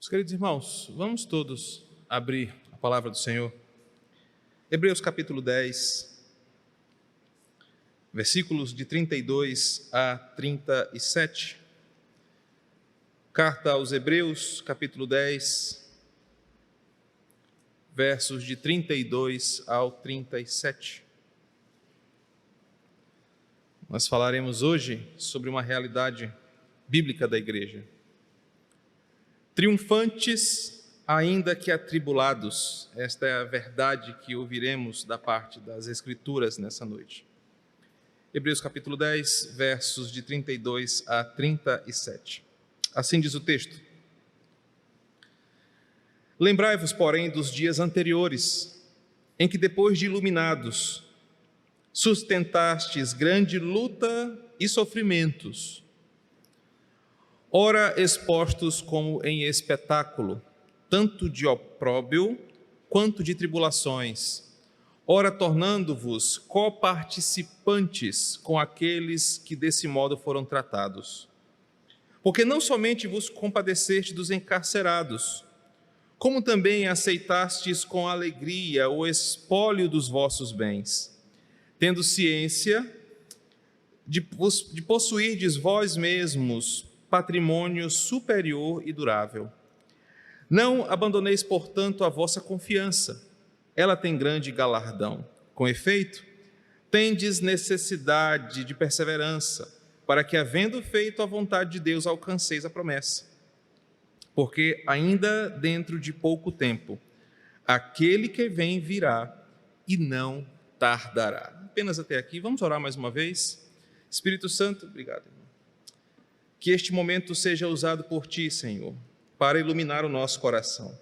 Meus queridos irmãos, vamos todos abrir a palavra do Senhor. Hebreus capítulo 10, versículos de 32 a 37. Carta aos Hebreus, capítulo 10, versos de 32 ao 37. Nós falaremos hoje sobre uma realidade bíblica da igreja. Triunfantes, ainda que atribulados. Esta é a verdade que ouviremos da parte das Escrituras nessa noite. Hebreus capítulo 10, versos de 32 a 37. Assim diz o texto: Lembrai-vos, porém, dos dias anteriores, em que, depois de iluminados, sustentastes grande luta e sofrimentos, ora expostos como em espetáculo, tanto de opróbrio quanto de tribulações, ora tornando-vos coparticipantes com aqueles que desse modo foram tratados. Porque não somente vos compadeceste dos encarcerados, como também aceitastes com alegria o espólio dos vossos bens, tendo ciência de possuirdes vós mesmos patrimônio superior e durável. Não abandoneis, portanto, a vossa confiança, ela tem grande galardão. Com efeito, tendes necessidade de perseverança, para que, havendo feito a vontade de Deus, alcanceis a promessa. Porque ainda dentro de pouco tempo, aquele que vem virá e não tardará. Apenas até aqui, vamos orar mais uma vez. Espírito Santo, obrigado, irmão. Que este momento seja usado por Ti, Senhor, para iluminar o nosso coração.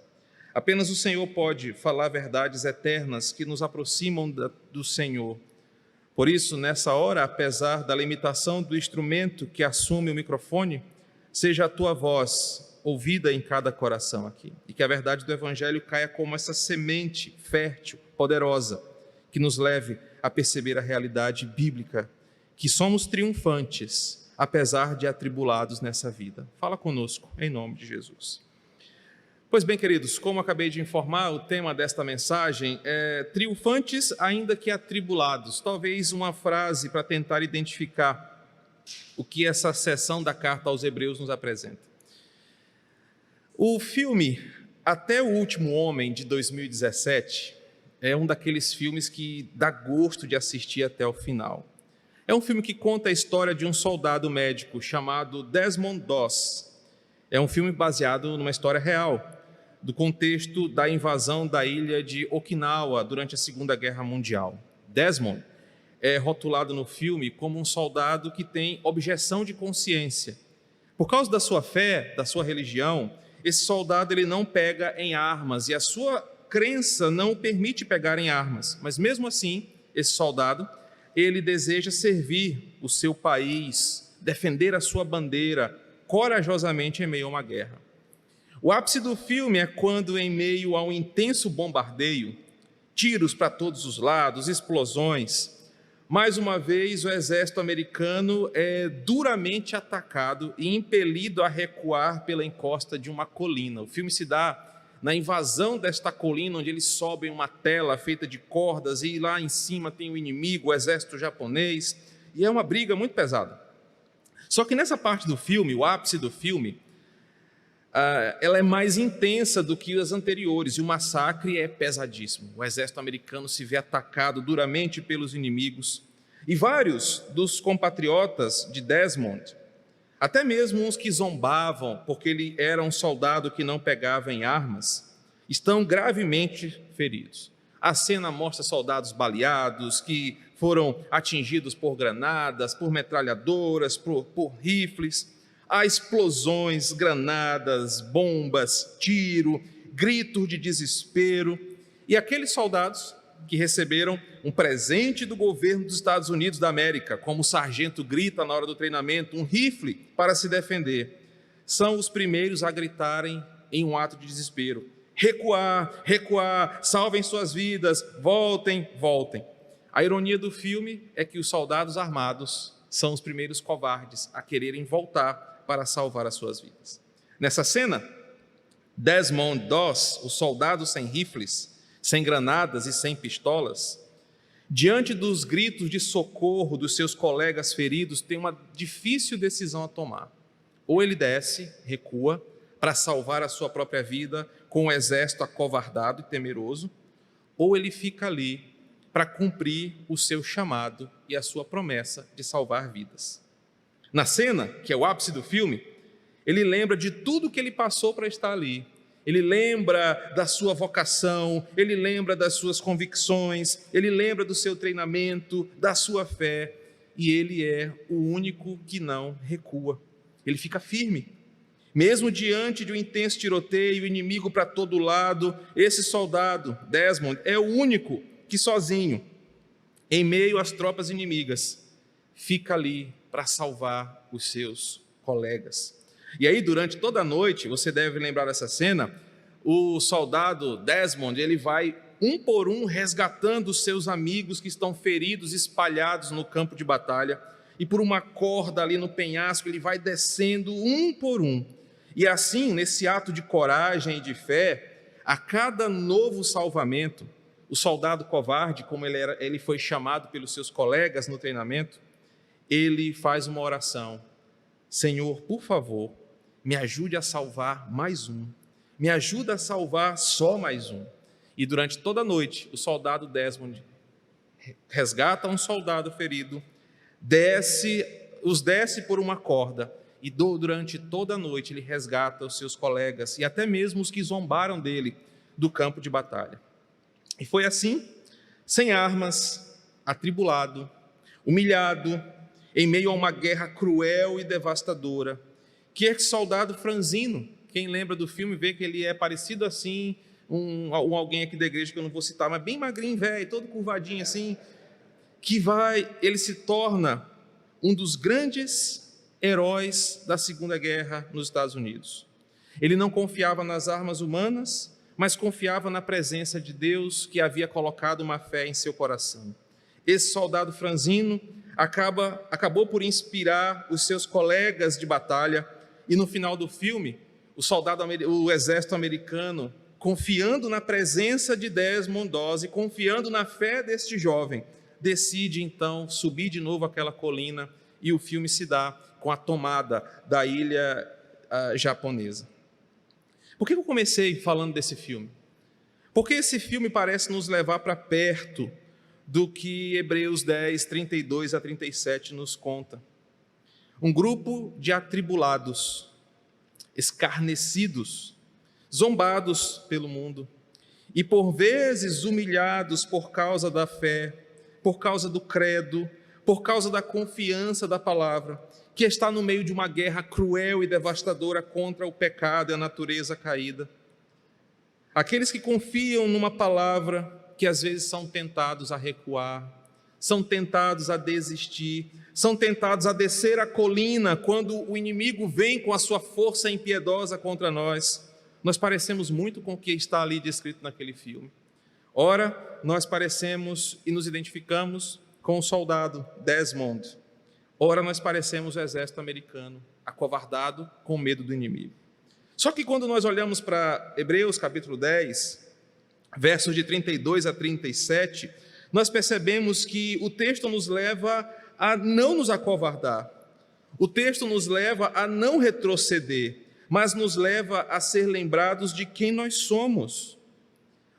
Apenas o Senhor pode falar verdades eternas que nos aproximam do Senhor. Por isso, nessa hora, apesar da limitação do instrumento que assume o microfone, seja a Tua voz ouvida em cada coração aqui, e que a verdade do Evangelho caia como essa semente fértil, poderosa, que nos leve a perceber a realidade bíblica, que somos triunfantes, apesar de atribulados nessa vida. Fala conosco, em nome de Jesus. Pois bem, queridos, como acabei de informar, o tema desta mensagem é triunfantes, ainda que atribulados. Talvez uma frase para tentar identificar o que essa seção da carta aos Hebreus nos apresenta. O filme Até o Último Homem, de 2017, é um daqueles filmes que dá gosto de assistir até o final. É um filme que conta a história de um soldado médico chamado Desmond Doss. É um filme baseado numa história real, do contexto da invasão da ilha de Okinawa durante a Segunda Guerra Mundial. Desmond é rotulado no filme como um soldado que tem objeção de consciência. Por causa da sua fé, da sua religião, esse soldado ele não pega em armas e a sua crença não o permite pegar em armas. Mas mesmo assim, esse soldado ele deseja servir o seu país, defender a sua bandeira corajosamente em meio a uma guerra. O ápice do filme é quando, em meio a um intenso bombardeio, tiros para todos os lados, explosões, mais uma vez o exército americano é duramente atacado e impelido a recuar pela encosta de uma colina. O filme se dá na invasão desta colina, onde eles sobem uma tela feita de cordas e lá em cima tem o inimigo, o exército japonês, e é uma briga muito pesada. Só que nessa parte do filme, o ápice do filme, ela é mais intensa do que as anteriores, e o massacre é pesadíssimo. O exército americano se vê atacado duramente pelos inimigos, e vários dos compatriotas de Desmond, até mesmo uns que zombavam porque ele era um soldado que não pegava em armas, estão gravemente feridos. A cena mostra soldados baleados, que foram atingidos por granadas, por metralhadoras, por rifles. Há explosões, granadas, bombas, tiro, gritos de desespero. E aqueles soldados que receberam um presente do governo dos Estados Unidos da América, como o sargento grita na hora do treinamento, um rifle para se defender, são os primeiros a gritarem em um ato de desespero: recuar, recuar, salvem suas vidas, voltem, voltem. A ironia do filme é que os soldados armados são os primeiros covardes a quererem voltar para salvar as suas vidas. Nessa cena, Desmond Doss, o soldado sem rifles, sem granadas e sem pistolas, diante dos gritos de socorro dos seus colegas feridos, tem uma difícil decisão a tomar. Ou ele desce, recua, para salvar a sua própria vida com o exército acovardado e temeroso, ou ele fica ali para cumprir o seu chamado e a sua promessa de salvar vidas. Na cena, que é o ápice do filme, ele lembra de tudo que ele passou para estar ali. Ele lembra da sua vocação, ele lembra das suas convicções, ele lembra do seu treinamento, da sua fé, e ele é o único que não recua. Ele fica firme. Mesmo diante de um intenso tiroteio, inimigo para todo lado, esse soldado, Desmond, é o único que sozinho, em meio às tropas inimigas, fica ali para salvar os seus colegas. E aí, durante toda a noite, você deve lembrar dessa cena, o soldado Desmond, ele vai um por um resgatando os seus amigos que estão feridos, espalhados no campo de batalha, e por uma corda ali no penhasco, ele vai descendo um por um. E assim, nesse ato de coragem e de fé, a cada novo salvamento, o soldado covarde, como ele foi chamado pelos seus colegas no treinamento, ele faz uma oração: Senhor, por favor, me ajude a salvar mais um, me ajuda a salvar só mais um. E durante toda a noite, o soldado Desmond resgata um soldado ferido, os desce por uma corda, e durante toda a noite ele resgata os seus colegas e até mesmo os que zombaram dele do campo de batalha. E foi assim, sem armas, atribulado, humilhado, em meio a uma guerra cruel e devastadora, que esse soldado franzino, quem lembra do filme vê que ele é parecido assim, alguém aqui da igreja que eu não vou citar, mas bem magrinho, velho, todo curvadinho assim, ele se torna um dos grandes heróis da Segunda Guerra nos Estados Unidos. Ele não confiava nas armas humanas, mas confiava na presença de Deus, que havia colocado uma fé em seu coração. Esse soldado franzino acabou por inspirar os seus colegas de batalha, e no final do filme, o exército americano, confiando na presença de Desmond Doss e confiando na fé deste jovem, decide então subir de novo aquela colina, e o filme se dá com a tomada da ilha japonesa. Por que eu comecei falando desse filme? Porque esse filme parece nos levar para perto do que Hebreus 10, 32 a 37 nos conta. Um grupo de atribulados, escarnecidos, zombados pelo mundo e por vezes humilhados por causa da fé, por causa do credo, por causa da confiança da palavra, que está no meio de uma guerra cruel e devastadora contra o pecado e a natureza caída. Aqueles que confiam numa palavra que às vezes são tentados a recuar, são tentados a desistir, são tentados a descer a colina quando o inimigo vem com a sua força impiedosa contra nós. Nós parecemos muito com o que está ali descrito naquele filme. Ora, nós parecemos e nos identificamos com o soldado Desmond. Ora, nós parecemos o exército americano, acovardado com medo do inimigo. Só que quando nós olhamos para Hebreus capítulo 10, versos de 32 a 37, nós percebemos que o texto nos leva a não nos acovardar. O texto nos leva a não retroceder, mas nos leva a ser lembrados de quem nós somos.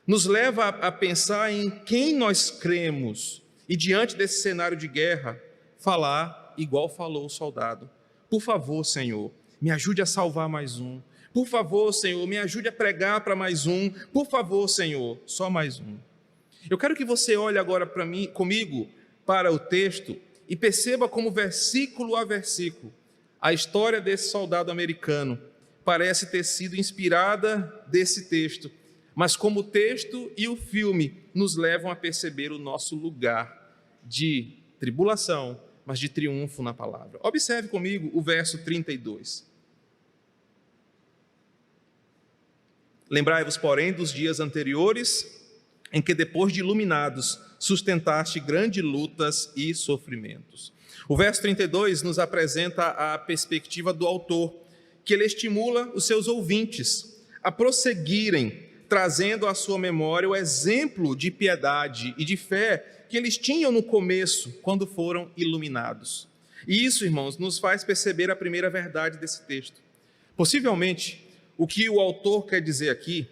Nos leva a pensar em quem nós cremos e, diante desse cenário de guerra, falar igual falou o soldado: por favor, Senhor, me ajude a salvar mais um. Por favor, Senhor, me ajude a pregar para mais um. Por favor, Senhor, só mais um. Eu quero que você olhe agora comigo para o texto e perceba como, versículo a versículo, a história desse soldado americano parece ter sido inspirada desse texto, mas como o texto e o filme nos levam a perceber o nosso lugar de tribulação, mas de triunfo na palavra. Observe comigo o verso 32. Lembrai-vos, porém, dos dias anteriores, em que, depois de iluminados, sustentaste grandes lutas e sofrimentos. O verso 32 nos apresenta a perspectiva do autor, que ele estimula os seus ouvintes a prosseguirem, trazendo à sua memória o exemplo de piedade e de fé que eles tinham no começo, quando foram iluminados. E isso, irmãos, nos faz perceber a primeira verdade desse texto. Possivelmente, o que o autor quer dizer aqui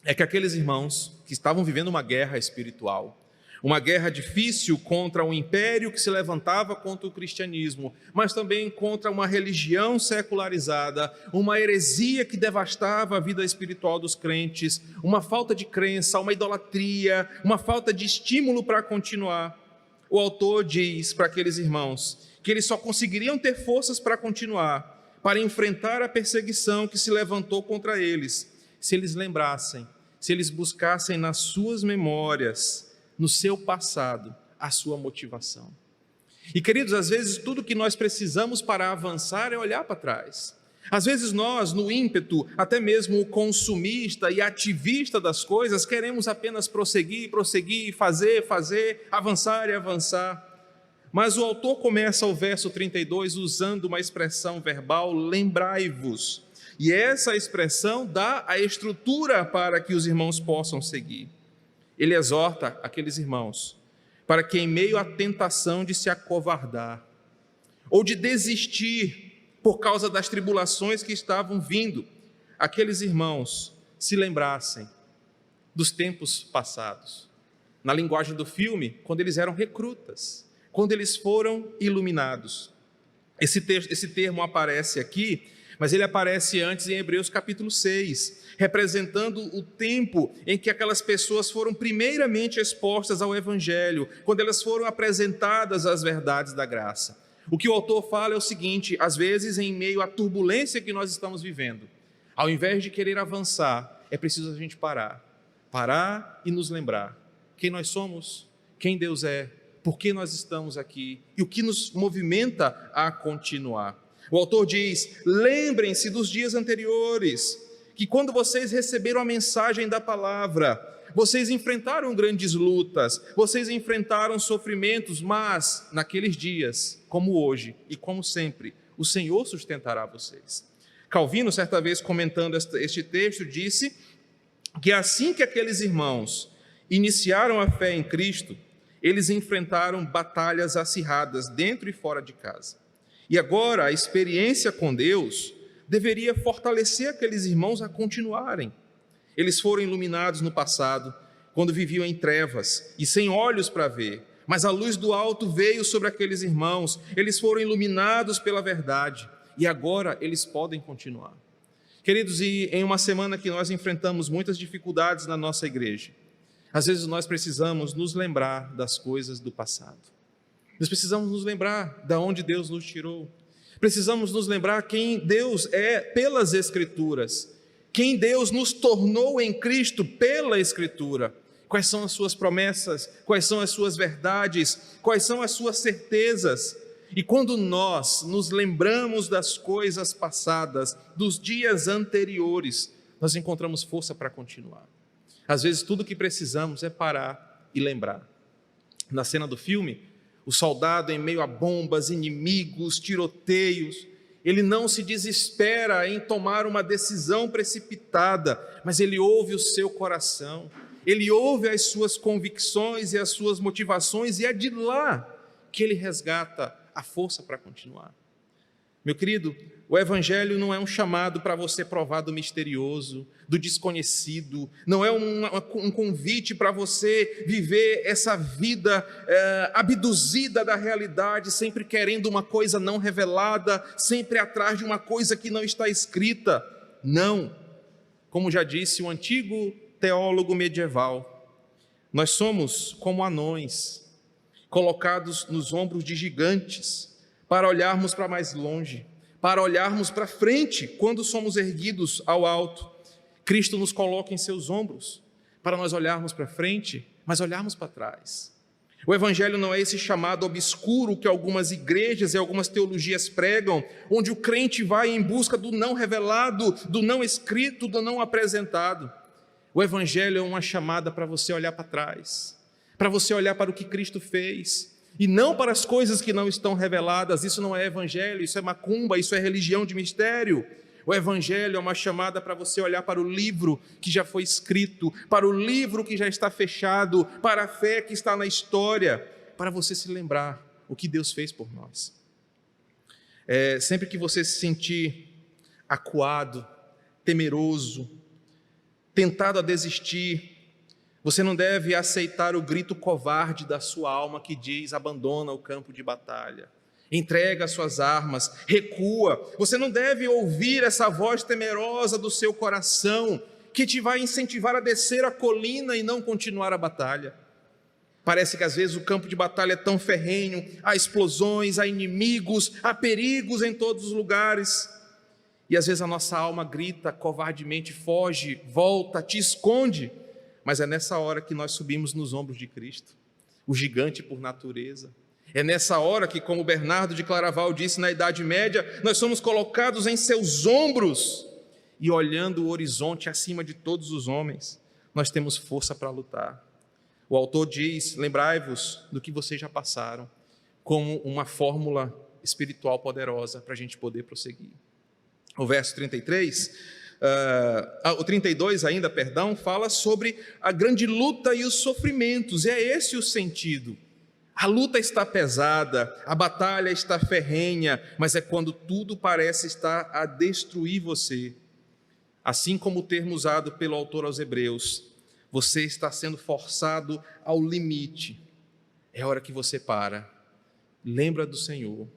é que aqueles irmãos que estavam vivendo uma guerra espiritual, uma guerra difícil contra um império que se levantava contra o cristianismo, mas também contra uma religião secularizada, uma heresia que devastava a vida espiritual dos crentes, uma falta de crença, uma idolatria, uma falta de estímulo para continuar. O autor diz para aqueles irmãos que eles só conseguiriam ter forças para continuar, para enfrentar a perseguição que se levantou contra eles, se eles lembrassem, se eles buscassem nas suas memórias, no seu passado, a sua motivação. E, queridos, às vezes tudo que nós precisamos para avançar é olhar para trás. Às vezes nós, no ímpeto, até mesmo consumista e ativista das coisas, queremos apenas prosseguir, fazer, avançar e avançar. Mas o autor começa o verso 32 usando uma expressão verbal, lembrai-vos. E essa expressão dá a estrutura para que os irmãos possam seguir. Ele exorta aqueles irmãos para que, em meio à tentação de se acovardar ou de desistir por causa das tribulações que estavam vindo, aqueles irmãos se lembrassem dos tempos passados. Na linguagem do filme, quando eles eram recrutas, quando eles foram iluminados. Esse termo aparece aqui, mas ele aparece antes em Hebreus capítulo 6, representando o tempo em que aquelas pessoas foram primeiramente expostas ao Evangelho, quando elas foram apresentadas às verdades da graça. O que o autor fala é o seguinte: às vezes, em meio à turbulência que nós estamos vivendo, ao invés de querer avançar, é preciso a gente parar e nos lembrar quem nós somos, quem Deus é, por que nós estamos aqui e o que nos movimenta a continuar. O autor diz: lembrem-se dos dias anteriores, que quando vocês receberam a mensagem da palavra, vocês enfrentaram grandes lutas, vocês enfrentaram sofrimentos, mas naqueles dias, como hoje e como sempre, o Senhor sustentará vocês. Calvino, certa vez comentando este texto, disse que assim que aqueles irmãos iniciaram a fé em Cristo, eles enfrentaram batalhas acirradas dentro e fora de casa. E agora a experiência com Deus deveria fortalecer aqueles irmãos a continuarem. Eles foram iluminados no passado, quando viviam em trevas e sem olhos para ver, mas a luz do alto veio sobre aqueles irmãos, eles foram iluminados pela verdade e agora eles podem continuar. Queridos, e em uma semana que nós enfrentamos muitas dificuldades na nossa igreja, às vezes nós precisamos nos lembrar das coisas do passado. Nós precisamos nos lembrar de onde Deus nos tirou. Precisamos nos lembrar quem Deus é pelas Escrituras, quem Deus nos tornou em Cristo pela Escritura. Quais são as suas promessas, quais são as suas verdades, quais são as suas certezas. E quando nós nos lembramos das coisas passadas, dos dias anteriores, nós encontramos força para continuar. Às vezes tudo que precisamos é parar e lembrar. Na cena do filme, o soldado, em meio a bombas, inimigos, tiroteios, ele não se desespera em tomar uma decisão precipitada, mas ele ouve o seu coração, ele ouve as suas convicções e as suas motivações, e é de lá que ele resgata a força para continuar. Meu querido, o Evangelho não é um chamado para você provar do misterioso, do desconhecido, não é um convite para você viver essa vida abduzida da realidade, sempre querendo uma coisa não revelada, sempre atrás de uma coisa que não está escrita. Não, como já disse o antigo teólogo medieval, nós somos como anões, colocados nos ombros de gigantes, para olharmos para mais longe, para olharmos para frente quando somos erguidos ao alto. Cristo nos coloca em seus ombros, para nós olharmos para frente, mas olharmos para trás. O Evangelho não é esse chamado obscuro que algumas igrejas e algumas teologias pregam, onde o crente vai em busca do não revelado, do não escrito, do não apresentado. O Evangelho é uma chamada para você olhar para trás, para você olhar para o que Cristo fez, e não para as coisas que não estão reveladas. Isso não é evangelho, isso é macumba, isso é religião de mistério. O Evangelho é uma chamada para você olhar para o livro que já foi escrito, para o livro que já está fechado, para a fé que está na história, para você se lembrar o que Deus fez por nós. Sempre que você se sentir acuado, temeroso, tentado a desistir, você não deve aceitar o grito covarde da sua alma que diz: abandona o campo de batalha, entrega as suas armas, recua. Você não deve ouvir essa voz temerosa do seu coração que te vai incentivar a descer a colina e não continuar a batalha. Parece que às vezes o campo de batalha é tão ferrenho, há explosões, há inimigos, há perigos em todos os lugares. E às vezes a nossa alma grita covardemente: foge, volta, te esconde. Mas é nessa hora que nós subimos nos ombros de Cristo, o gigante por natureza. É nessa hora que, como Bernardo de Claraval disse na Idade Média, nós somos colocados em seus ombros e, olhando o horizonte acima de todos os homens, nós temos força para lutar. O autor diz: lembrai-vos do que vocês já passaram, como uma fórmula espiritual poderosa para a gente poder prosseguir. O verso 32 ainda, fala sobre a grande luta e os sofrimentos, e é esse o sentido. A luta está pesada, a batalha está ferrenha, mas é quando tudo parece estar a destruir você. Assim como o termo usado pelo autor aos Hebreus, você está sendo forçado ao limite. É hora que você para, lembra do Senhor,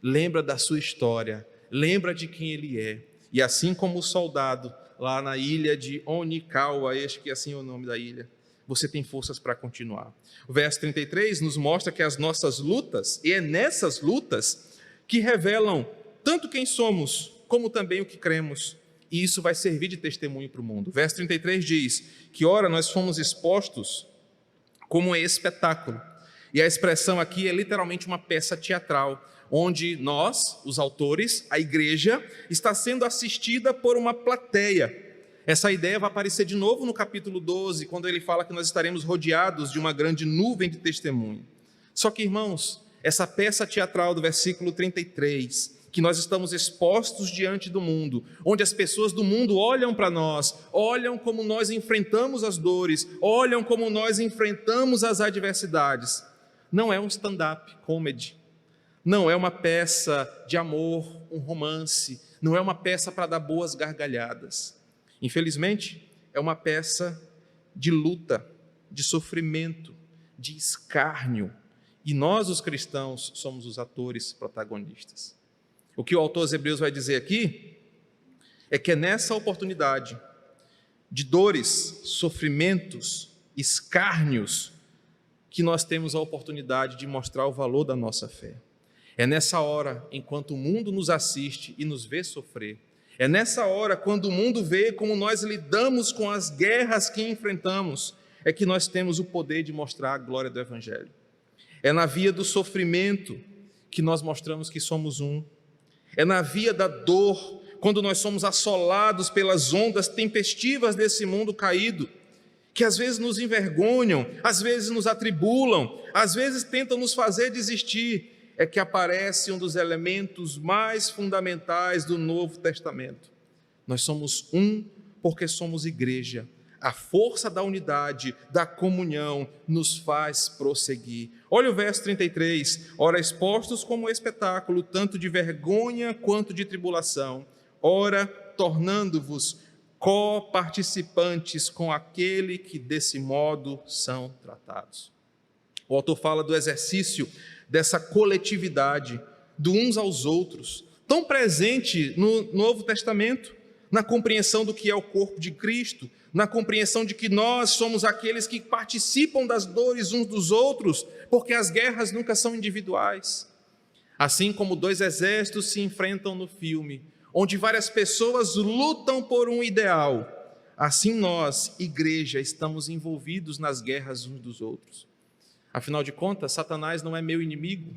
lembra da sua história, lembra de quem Ele é. E assim como o soldado lá na ilha de Onikawa, acho que assim é o nome da ilha, você tem forças para continuar. O verso 33 nos mostra que as nossas lutas, e é nessas lutas que revelam tanto quem somos, como também o que cremos. E isso vai servir de testemunho para o mundo. O verso 33 diz que, ora, nós fomos expostos como um espetáculo. E a expressão aqui é literalmente uma peça teatral, onde nós, os autores, a igreja, está sendo assistida por uma plateia. Essa ideia vai aparecer de novo no capítulo 12, quando ele fala que nós estaremos rodeados de uma grande nuvem de testemunho. Só que, irmãos, essa peça teatral do versículo 33, que nós estamos expostos diante do mundo, onde as pessoas do mundo olham para nós, olham como nós enfrentamos as dores, olham como nós enfrentamos as adversidades, não é um stand-up comedy, não é uma peça de amor, um romance, não é uma peça para dar boas gargalhadas. Infelizmente, é uma peça de luta, de sofrimento, de escárnio. E nós, os cristãos, somos os atores protagonistas. O que o autor aos Hebreus vai dizer aqui é que é nessa oportunidade de dores, sofrimentos, escárnios, que nós temos a oportunidade de mostrar o valor da nossa fé. É nessa hora, enquanto o mundo nos assiste e nos vê sofrer, é nessa hora, quando o mundo vê como nós lidamos com as guerras que enfrentamos, é que nós temos o poder de mostrar a glória do Evangelho. É na via do sofrimento que nós mostramos que somos um. É na via da dor, quando nós somos assolados pelas ondas tempestivas desse mundo caído, que às vezes nos envergonham, às vezes nos atribulam, às vezes tentam nos fazer desistir, é que aparece um dos elementos mais fundamentais do Novo Testamento. Nós somos um porque somos igreja. A força da unidade, da comunhão, nos faz prosseguir. Olha o verso 33. Ora, expostos como espetáculo, tanto de vergonha quanto de tribulação, ora, tornando-vos co-participantes com aquele que desse modo são tratados. O autor fala do exercício dessa coletividade, do uns aos outros, tão presente no Novo Testamento, na compreensão do que é o corpo de Cristo, na compreensão de que nós somos aqueles que participam das dores uns dos outros, porque as guerras nunca são individuais. Assim como dois exércitos se enfrentam no filme, onde várias pessoas lutam por um ideal, assim nós, igreja, estamos envolvidos nas guerras uns dos outros. Afinal de contas, Satanás não é meu inimigo.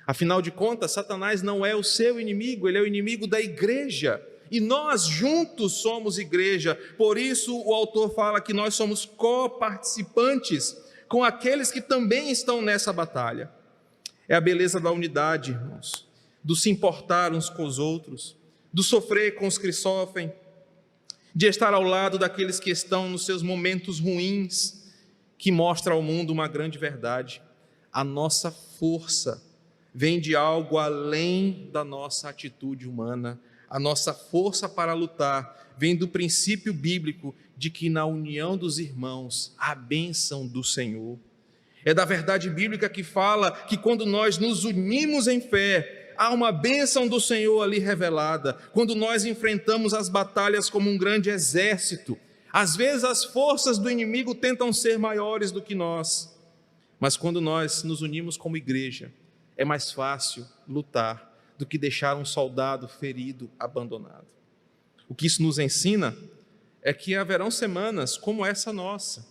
Afinal de contas, Satanás não é o seu inimigo, ele é o inimigo da igreja. E nós juntos somos igreja. Por isso o autor fala que nós somos co-participantes com aqueles que também estão nessa batalha. É a beleza da unidade, irmãos, do se importar uns com os outros, do sofrer com os que sofrem, de estar ao lado daqueles que estão nos seus momentos ruins, que mostra ao mundo uma grande verdade. A nossa força vem de algo além da nossa atitude humana. A nossa força para lutar vem do princípio bíblico de que na união dos irmãos há a bênção do Senhor. É da verdade bíblica que fala que quando nós nos unimos em fé, há uma bênção do Senhor ali revelada. Quando nós enfrentamos as batalhas como um grande exército, às vezes as forças do inimigo tentam ser maiores do que nós, mas quando nós nos unimos como igreja, é mais fácil lutar do que deixar um soldado ferido, abandonado. O que isso nos ensina é que haverão semanas como essa nossa,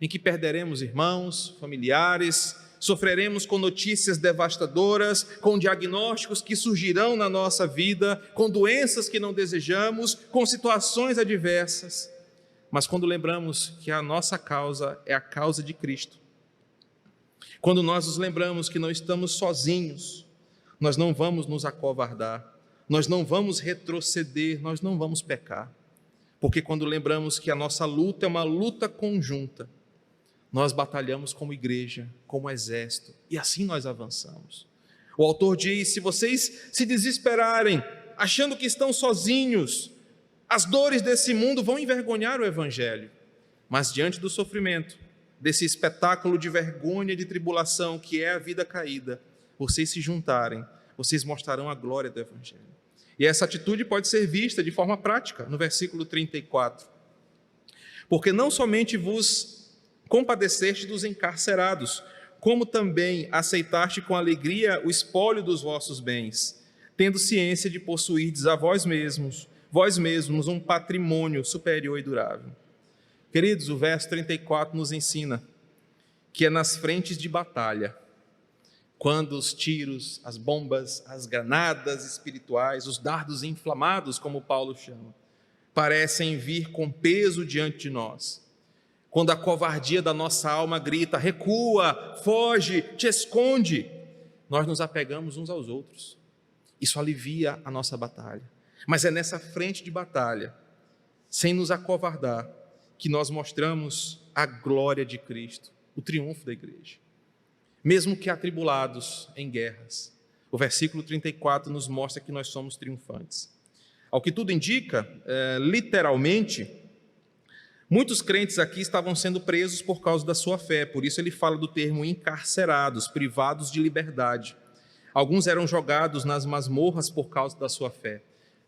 em que perderemos irmãos, familiares, sofreremos com notícias devastadoras, com diagnósticos que surgirão na nossa vida, com doenças que não desejamos, com situações adversas. Mas quando lembramos que a nossa causa é a causa de Cristo, quando nós nos lembramos que não estamos sozinhos, nós não vamos nos acovardar, nós não vamos retroceder, nós não vamos pecar. Porque quando lembramos que a nossa luta é uma luta conjunta, nós batalhamos como igreja, como exército, e assim nós avançamos. O autor diz: se vocês se desesperarem, achando que estão sozinhos, as dores desse mundo vão envergonhar o evangelho. Mas diante do sofrimento, desse espetáculo de vergonha e de tribulação que é a vida caída, vocês se juntarem, vocês mostrarão a glória do evangelho. E essa atitude pode ser vista de forma prática no versículo 34. Porque não somente vos compadeceste dos encarcerados, como também aceitaste com alegria o espólio dos vossos bens, tendo ciência de possuirdes a vós mesmos um patrimônio superior e durável. Queridos, o verso 34 nos ensina que é nas frentes de batalha, quando os tiros, as bombas, as granadas espirituais, os dardos inflamados, como Paulo chama, parecem vir com peso diante de nós, quando a covardia da nossa alma grita: recua, foge, te esconde, nós nos apegamos uns aos outros. Isso alivia a nossa batalha. Mas é nessa frente de batalha, sem nos acovardar, que nós mostramos a glória de Cristo, o triunfo da igreja. Mesmo que atribulados em guerras, o versículo 34 nos mostra que nós somos triunfantes. Ao que tudo indica, literalmente, muitos crentes aqui estavam sendo presos por causa da sua fé, por isso ele fala do termo encarcerados, privados de liberdade. Alguns eram jogados nas masmorras por causa da sua fé.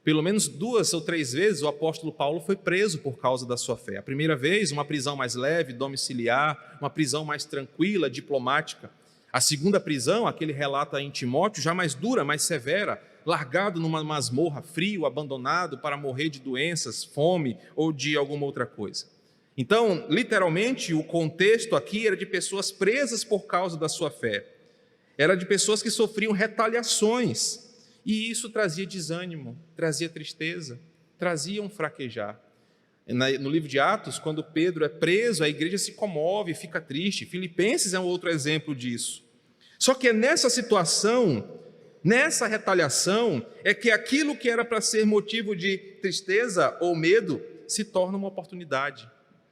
Pelo menos 2 ou 3 vezes o apóstolo Paulo foi preso por causa da sua fé. A primeira vez, uma prisão mais leve, domiciliar, uma prisão mais tranquila, diplomática. A segunda prisão, a que ele relata em Timóteo, já mais dura, mais severa, largado numa masmorra, frio, abandonado para morrer de doenças, fome ou de alguma outra coisa. Então, literalmente, o contexto aqui era de pessoas presas por causa da sua fé. Era de pessoas que sofriam retaliações. E isso trazia desânimo, trazia tristeza, trazia um fraquejar. No livro de Atos, quando Pedro é preso, a igreja se comove, fica triste. Filipenses é um outro exemplo disso. Só que é nessa situação, nessa retaliação, é que aquilo que era para ser motivo de tristeza ou medo, se torna uma oportunidade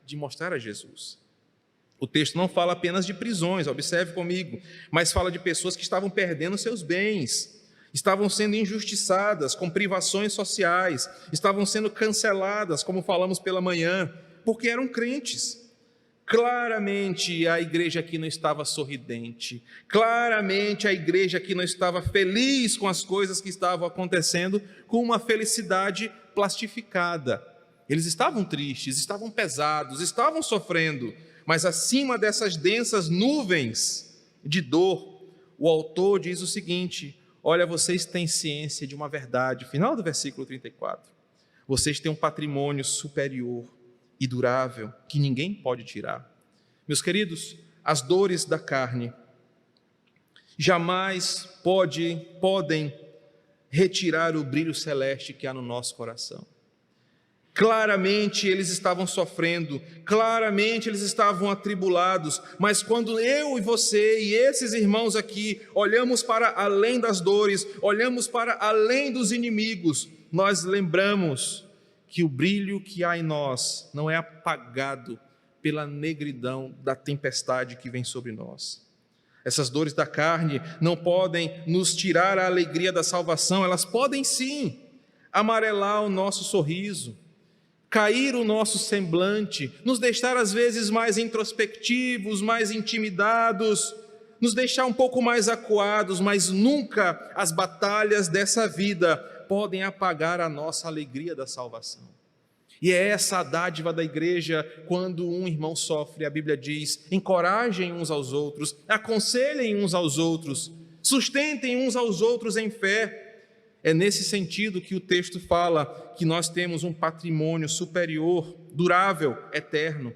de mostrar a Jesus. O texto não fala apenas de prisões, observe comigo, mas fala de pessoas que estavam perdendo seus bens, estavam sendo injustiçadas com privações sociais, estavam sendo canceladas, como falamos pela manhã, porque eram crentes. Claramente a igreja aqui não estava sorridente, claramente a igreja aqui não estava feliz com as coisas que estavam acontecendo, com uma felicidade plastificada. Eles estavam tristes, estavam pesados, estavam sofrendo, mas acima dessas densas nuvens de dor, o autor diz o seguinte: olha, vocês têm ciência de uma verdade, final do versículo 34, vocês têm um patrimônio superior e durável que ninguém pode tirar. Meus queridos, as dores da carne jamais podem retirar o brilho celeste que há no nosso coração. Claramente eles estavam sofrendo, claramente eles estavam atribulados, mas quando eu e você e esses irmãos aqui olhamos para além das dores, olhamos para além dos inimigos, nós lembramos que o brilho que há em nós não é apagado pela negridão da tempestade que vem sobre nós. Essas dores da carne não podem nos tirar a alegria da salvação, elas podem sim amarelar o nosso sorriso, cair o nosso semblante, nos deixar às vezes mais introspectivos, mais intimidados, nos deixar um pouco mais acuados, mas nunca as batalhas dessa vida podem apagar a nossa alegria da salvação. E é essa a dádiva da igreja. Quando um irmão sofre, a Bíblia diz: encorajem uns aos outros, aconselhem uns aos outros, sustentem uns aos outros em fé. É nesse sentido que o texto fala que nós temos um patrimônio superior, durável, eterno.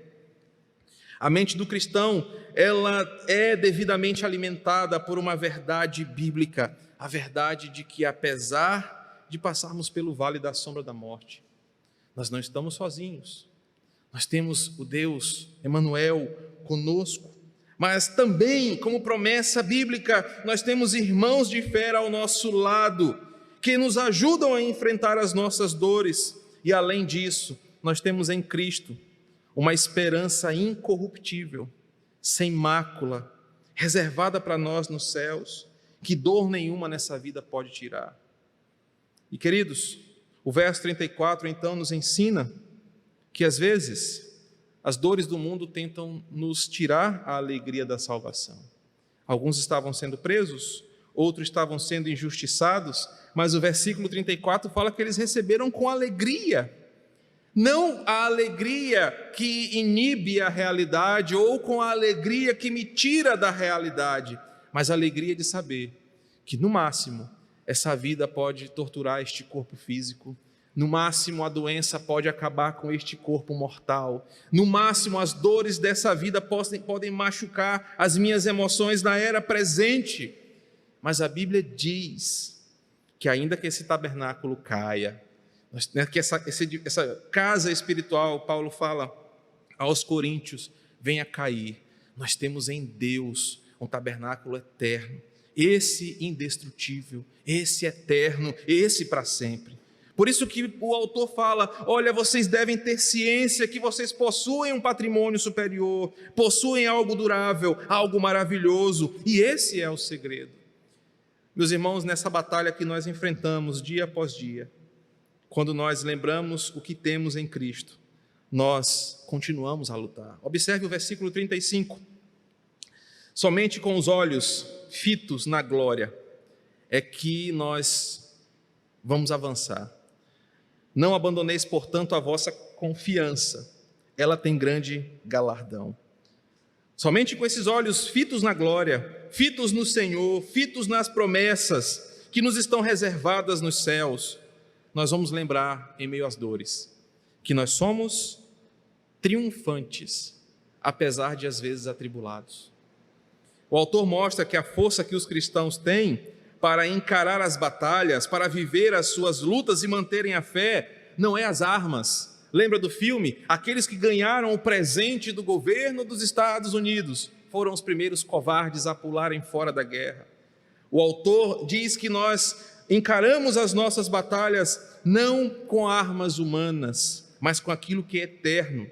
A mente do cristão, ela é devidamente alimentada por uma verdade bíblica, a verdade de que, apesar de passarmos pelo vale da sombra da morte, nós não estamos sozinhos. Nós temos o Deus Emanuel conosco, mas também, como promessa bíblica, nós temos irmãos de fé ao nosso lado, que nos ajudam a enfrentar as nossas dores. E além disso, nós temos em Cristo uma esperança incorruptível, sem mácula, reservada para nós nos céus, que dor nenhuma nessa vida pode tirar. E queridos, o verso 34 então nos ensina que às vezes as dores do mundo tentam nos tirar a alegria da salvação. Alguns estavam sendo presos, outros estavam sendo injustiçados, mas o versículo 34 fala que eles receberam com alegria. Não a alegria que inibe a realidade ou com a alegria que me tira da realidade, mas a alegria de saber que no máximo essa vida pode torturar este corpo físico, no máximo a doença pode acabar com este corpo mortal, no máximo as dores dessa vida podem machucar as minhas emoções na era presente, mas a Bíblia diz que ainda que esse tabernáculo caia, que essa casa espiritual, Paulo fala aos Coríntios, venha cair, nós temos em Deus um tabernáculo eterno, esse indestrutível, esse eterno, esse para sempre. Por isso que o autor fala: olha, vocês devem ter ciência que vocês possuem um patrimônio superior, possuem algo durável, algo maravilhoso, e esse é o segredo. Meus irmãos, nessa batalha que nós enfrentamos dia após dia, quando nós lembramos o que temos em Cristo, nós continuamos a lutar. Observe o versículo 35. Somente com os olhos fitos na glória é que nós vamos avançar. Não abandoneis, portanto, a vossa confiança, ela tem grande galardão. Somente com esses olhos fitos na glória, fitos no Senhor, fitos nas promessas que nos estão reservadas nos céus, nós vamos lembrar, em meio às dores, que nós somos triunfantes, apesar de às vezes atribulados. O autor mostra que a força que os cristãos têm para encarar as batalhas, para viver as suas lutas e manterem a fé, não é as armas. Lembra do filme? Aqueles que ganharam o presente do governo dos Estados Unidos foram os primeiros covardes a pularem fora da guerra. O autor diz que nós encaramos as nossas batalhas não com armas humanas, mas com aquilo que é eterno,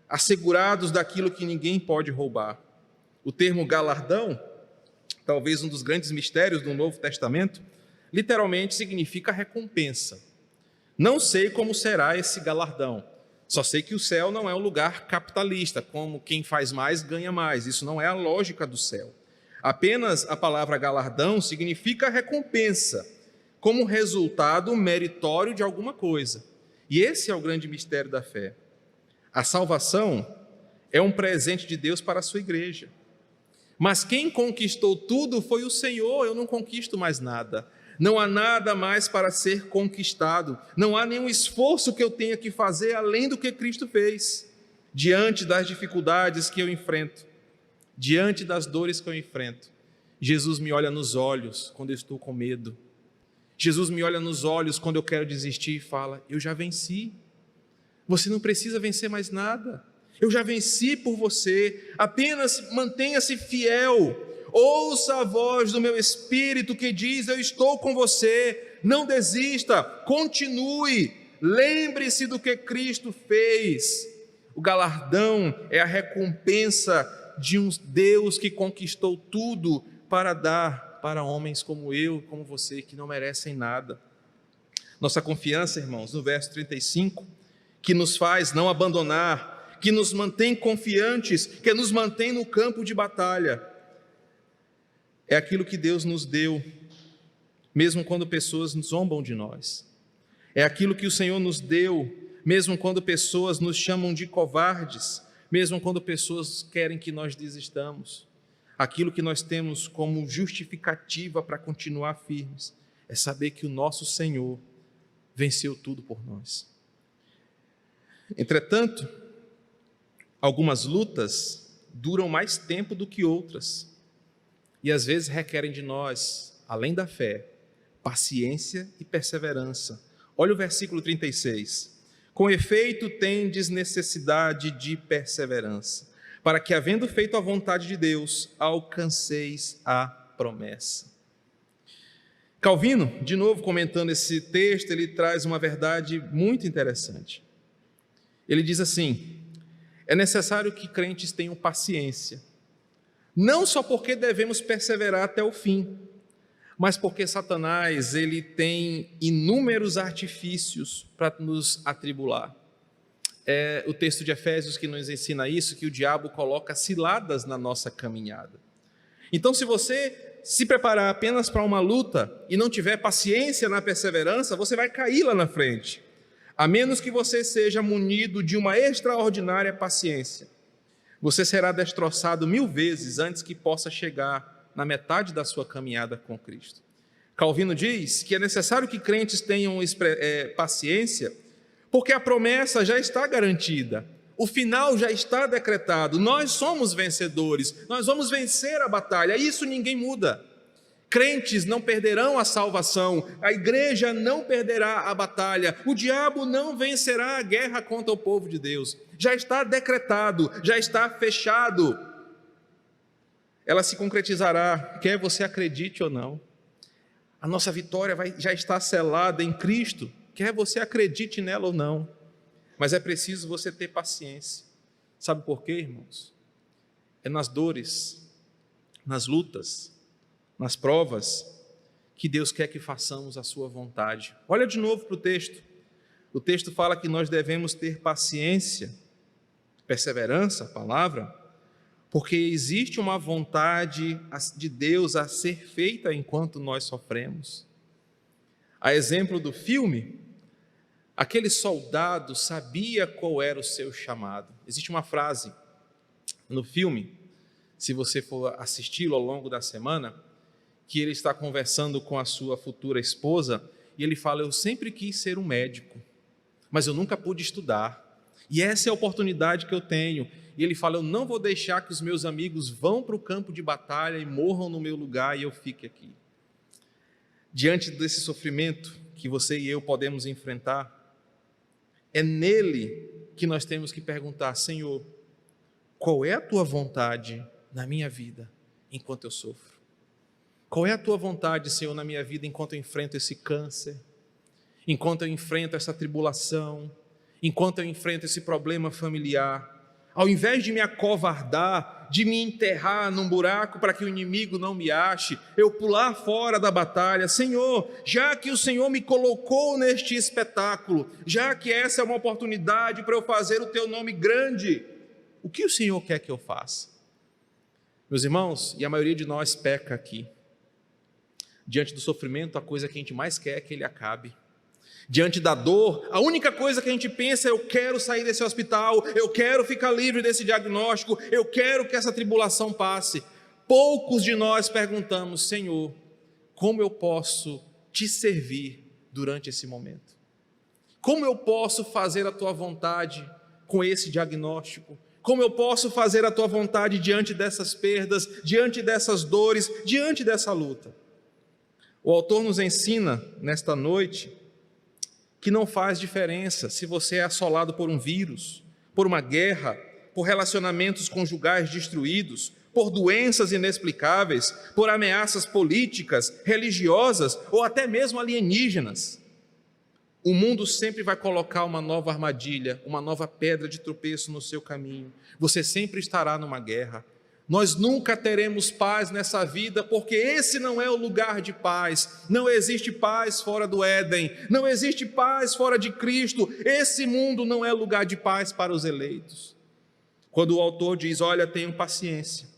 assegurados daquilo que ninguém pode roubar. O termo galardão, talvez um dos grandes mistérios do Novo Testamento, literalmente significa recompensa. Não sei como será esse galardão, só sei que o céu não é um lugar capitalista, como quem faz mais ganha mais, isso não é a lógica do céu. Apenas a palavra galardão significa recompensa, como resultado meritório de alguma coisa. E esse é o grande mistério da fé. A salvação é um presente de Deus para a sua igreja. Mas quem conquistou tudo foi o Senhor, eu não conquisto mais nada. Não há nada mais para ser conquistado. Não há nenhum esforço que eu tenha que fazer além do que Cristo fez. Diante das dificuldades que eu enfrento, diante das dores que eu enfrento, Jesus me olha nos olhos quando eu estou com medo. Jesus me olha nos olhos quando eu quero desistir e fala: eu já venci. Você não precisa vencer mais nada. Eu já venci por você, apenas mantenha-se fiel, ouça a voz do meu Espírito que diz: eu estou com você, não desista, continue, lembre-se do que Cristo fez. O galardão é a recompensa de um Deus que conquistou tudo para dar para homens como eu, como você, que não merecem nada. Nossa confiança, irmãos, no verso 35, que nos faz não abandonar, que nos mantém confiantes, que nos mantém no campo de batalha, é aquilo que Deus nos deu, mesmo quando pessoas zombam de nós. É aquilo que o Senhor nos deu, mesmo quando pessoas nos chamam de covardes, mesmo quando pessoas querem que nós desistamos. Aquilo que nós temos como justificativa para continuar firmes é saber que o nosso Senhor venceu tudo por nós. Entretanto, algumas lutas duram mais tempo do que outras e às vezes requerem de nós, além da fé, paciência e perseverança. Olha o versículo 36. Com efeito, tendes necessidade de perseverança, para que, havendo feito a vontade de Deus, alcanceis a promessa. Calvino, de novo comentando esse texto, ele traz uma verdade muito interessante. Ele diz assim: é necessário que crentes tenham paciência, não só porque devemos perseverar até o fim, mas porque Satanás ele tem inúmeros artifícios para nos atribular. É o texto de Efésios que nos ensina isso, que o diabo coloca ciladas na nossa caminhada. Então, se você se preparar apenas para uma luta e não tiver paciência na perseverança, você vai cair lá na frente, a menos que você seja munido de uma extraordinária paciência. Você será destroçado 1000 vezes antes que possa chegar na metade da sua caminhada com Cristo. Calvino diz que é necessário que crentes tenham paciência, porque a promessa já está garantida, o final já está decretado, nós somos vencedores, nós vamos vencer a batalha, isso ninguém muda. Crentes não perderão a salvação, a igreja não perderá a batalha, o diabo não vencerá a guerra contra o povo de Deus, já está decretado, já está fechado. Ela se concretizará, quer você acredite ou não. A nossa vitória já está selada em Cristo, quer você acredite nela ou não. Mas é preciso você ter paciência. Sabe por quê, irmãos? É nas dores, nas lutas, nas provas, que Deus quer que façamos a sua vontade. Olha de novo para o texto. O texto fala que nós devemos ter paciência, perseverança, a palavra, porque existe uma vontade de Deus a ser feita enquanto nós sofremos. A exemplo do filme, aquele soldado sabia qual era o seu chamado. Existe uma frase no filme, se você for assisti-lo ao longo da semana, que ele está conversando com a sua futura esposa, e ele fala: eu sempre quis ser um médico, mas eu nunca pude estudar, e essa é a oportunidade que eu tenho. E ele fala: eu não vou deixar que os meus amigos vão para o campo de batalha e morram no meu lugar e eu fique aqui. Diante desse sofrimento que você e eu podemos enfrentar, é nele que nós temos que perguntar: Senhor, qual é a tua vontade na minha vida enquanto eu sofro? Qual é a tua vontade, Senhor, na minha vida enquanto eu enfrento esse câncer, enquanto eu enfrento essa tribulação, enquanto eu enfrento esse problema familiar? Ao invés de me acovardar, de me enterrar num buraco para que o inimigo não me ache, eu pular fora da batalha, Senhor, já que o Senhor me colocou neste espetáculo, já que essa é uma oportunidade para eu fazer o teu nome grande, o que o Senhor quer que eu faça? Meus irmãos, e a maioria de nós peca aqui, diante do sofrimento, a coisa que a gente mais quer é que ele acabe. Diante da dor, a única coisa que a gente pensa é: eu quero sair desse hospital, eu quero ficar livre desse diagnóstico, eu quero que essa tribulação passe. Poucos de nós perguntamos: Senhor, como eu posso te servir durante esse momento? Como eu posso fazer a tua vontade com esse diagnóstico? Como eu posso fazer a tua vontade diante dessas perdas, diante dessas dores, diante dessa luta? O autor nos ensina nesta noite que não faz diferença se você é assolado por um vírus, por uma guerra, por relacionamentos conjugais destruídos, por doenças inexplicáveis, por ameaças políticas, religiosas ou até mesmo alienígenas. O mundo sempre vai colocar uma nova armadilha, uma nova pedra de tropeço no seu caminho. Você sempre estará numa guerra. Nós nunca teremos paz nessa vida, porque esse não é o lugar de paz. Não existe paz fora do Éden, não existe paz fora de Cristo. Esse mundo não é lugar de paz para os eleitos. Quando o autor diz: olha, tenham paciência,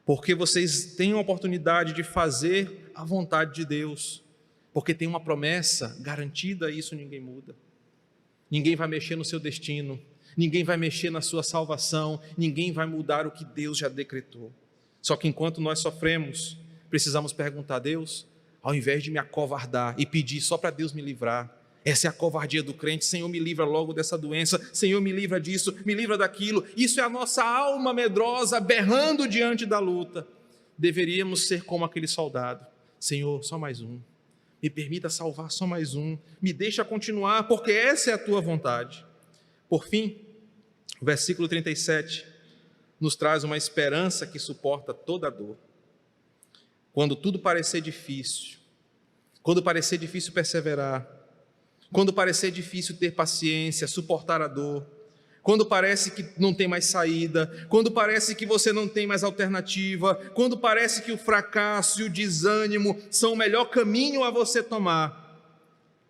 porque vocês têm a oportunidade de fazer a vontade de Deus, porque tem uma promessa garantida, isso ninguém muda. Ninguém vai mexer no seu destino, ninguém vai mexer na sua salvação, ninguém vai mudar o que Deus já decretou. Só que enquanto nós sofremos, precisamos perguntar a Deus, ao invés de me acovardar e pedir só para Deus me livrar. Essa é a covardia do crente: Senhor, me livra logo dessa doença, Senhor, me livra disso, me livra daquilo. Isso é a nossa alma medrosa berrando diante da luta. Deveríamos ser como aquele soldado: Senhor, só mais um, me permita salvar só mais um, me deixa continuar, porque essa é a tua vontade. Por fim, o versículo 37 nos traz uma esperança que suporta toda a dor. Quando tudo parecer difícil, quando parecer difícil perseverar, quando parecer difícil ter paciência, suportar a dor, quando parece que não tem mais saída, quando parece que você não tem mais alternativa, quando parece que o fracasso e o desânimo são o melhor caminho a você tomar,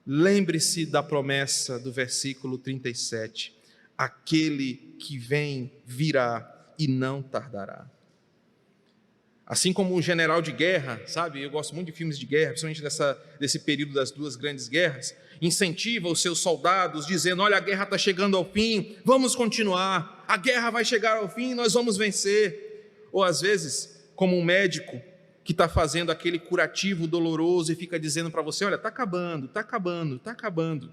lembre-se da promessa do versículo 37, aquele que vem virá e não tardará. Assim como o general de guerra, sabe, eu gosto muito de filmes de guerra, principalmente desse período das duas grandes guerras, incentiva os seus soldados dizendo: olha, a guerra está chegando ao fim, vamos continuar, a guerra vai chegar ao fim, nós vamos vencer. Ou às vezes, como um médico que está fazendo aquele curativo doloroso e fica dizendo para você: olha, está acabando, está acabando, está acabando.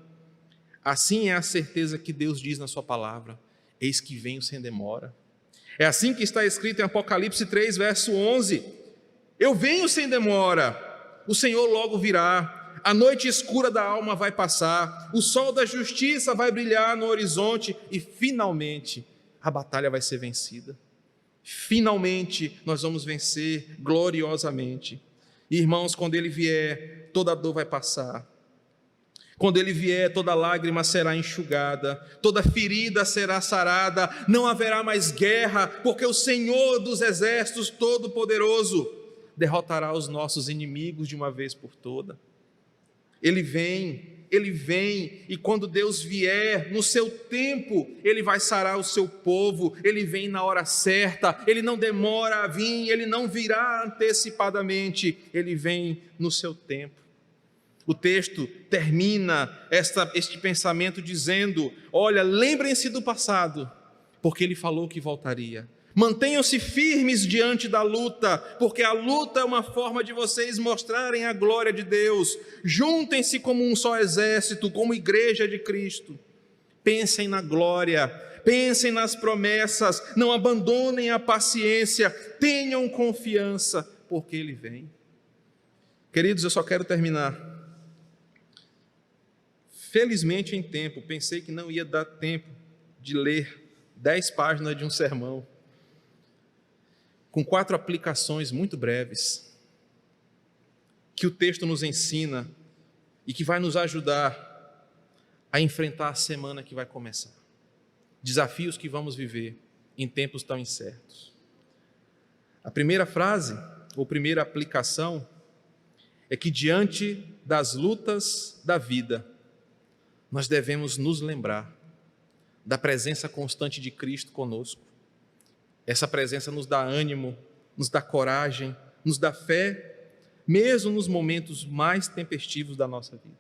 Assim é a certeza que Deus diz na sua palavra: eis que venho sem demora. É assim que está escrito em Apocalipse 3, verso 11: eu venho sem demora, o Senhor logo virá, a noite escura da alma vai passar, o sol da justiça vai brilhar no horizonte e finalmente a batalha vai ser vencida. Finalmente nós vamos vencer gloriosamente. E, irmãos, quando Ele vier, toda dor vai passar. Quando Ele vier, toda lágrima será enxugada, toda ferida será sarada, não haverá mais guerra, porque o Senhor dos exércitos todo-poderoso derrotará os nossos inimigos de uma vez por toda. Ele vem, e quando Deus vier, no seu tempo, Ele vai sarar o seu povo. Ele vem na hora certa, Ele não demora a vir, Ele não virá antecipadamente, Ele vem no seu tempo. O texto termina este pensamento dizendo: olha, lembrem-se do passado, porque Ele falou que voltaria. Mantenham-se firmes diante da luta, porque a luta é uma forma de vocês mostrarem a glória de Deus. Juntem-se como um só exército, como igreja de Cristo. Pensem na glória, pensem nas promessas, não abandonem a paciência, tenham confiança, porque Ele vem. Queridos, eu só quero terminar. Felizmente em tempo, pensei que não ia dar tempo de ler 10 páginas de um sermão, com 4 aplicações muito breves, que o texto nos ensina e que vai nos ajudar a enfrentar a semana que vai começar, desafios que vamos viver em tempos tão incertos. A primeira frase, ou primeira aplicação, é que diante das lutas da vida, nós devemos nos lembrar da presença constante de Cristo conosco. Essa presença nos dá ânimo, nos dá coragem, nos dá fé, mesmo nos momentos mais tempestivos da nossa vida.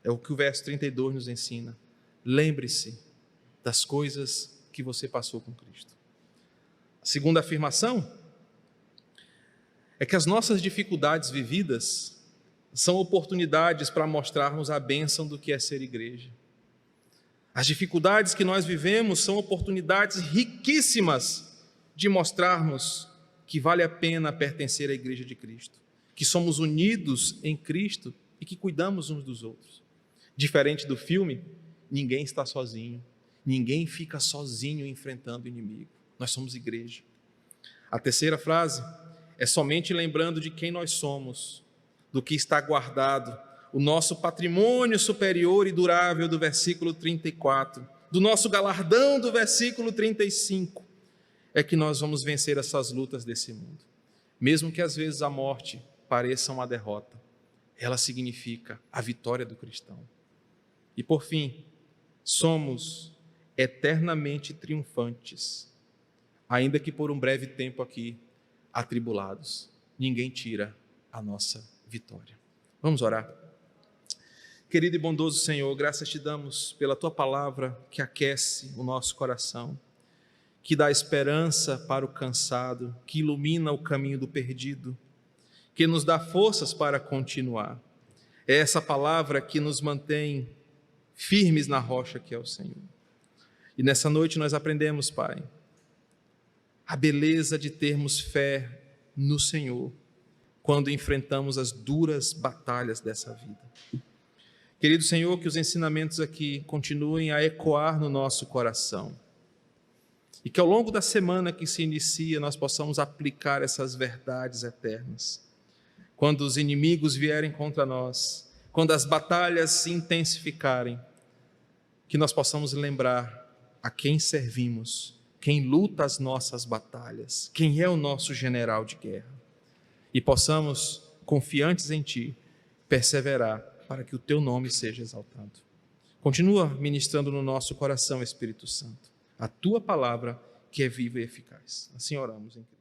É o que o verso 32 nos ensina. Lembre-se das coisas que você passou com Cristo. A segunda afirmação é que as nossas dificuldades vividas são oportunidades para mostrarmos a bênção do que é ser igreja. As dificuldades que nós vivemos são oportunidades riquíssimas de mostrarmos que vale a pena pertencer à igreja de Cristo, que somos unidos em Cristo e que cuidamos uns dos outros. Diferente do filme, ninguém está sozinho, ninguém fica sozinho enfrentando o inimigo. Nós somos igreja. A terceira frase é somente lembrando de quem nós somos, do que está guardado, o nosso patrimônio superior e durável do versículo 34, do nosso galardão do versículo 35, é que nós vamos vencer essas lutas desse mundo. Mesmo que às vezes a morte pareça uma derrota, ela significa a vitória do cristão. E por fim, somos eternamente triunfantes, ainda que por um breve tempo aqui atribulados. Ninguém tira a nossa vitória. Vamos orar. Querido e bondoso Senhor, graças te damos pela tua palavra que aquece o nosso coração, que dá esperança para o cansado, que ilumina o caminho do perdido, que nos dá forças para continuar. É essa palavra que nos mantém firmes na rocha que é o Senhor. E nessa noite nós aprendemos, Pai, a beleza de termos fé no Senhor quando enfrentamos as duras batalhas dessa vida. Querido Senhor, que os ensinamentos aqui continuem a ecoar no nosso coração e que ao longo da semana que se inicia nós possamos aplicar essas verdades eternas. Quando os inimigos vierem contra nós, quando as batalhas se intensificarem, que nós possamos lembrar a quem servimos, quem luta as nossas batalhas, quem é o nosso general de guerra, e possamos, confiantes em Ti, perseverar para que o Teu nome seja exaltado. Continua ministrando no nosso coração, Espírito Santo, a Tua palavra que é viva e eficaz. Assim oramos em Cristo.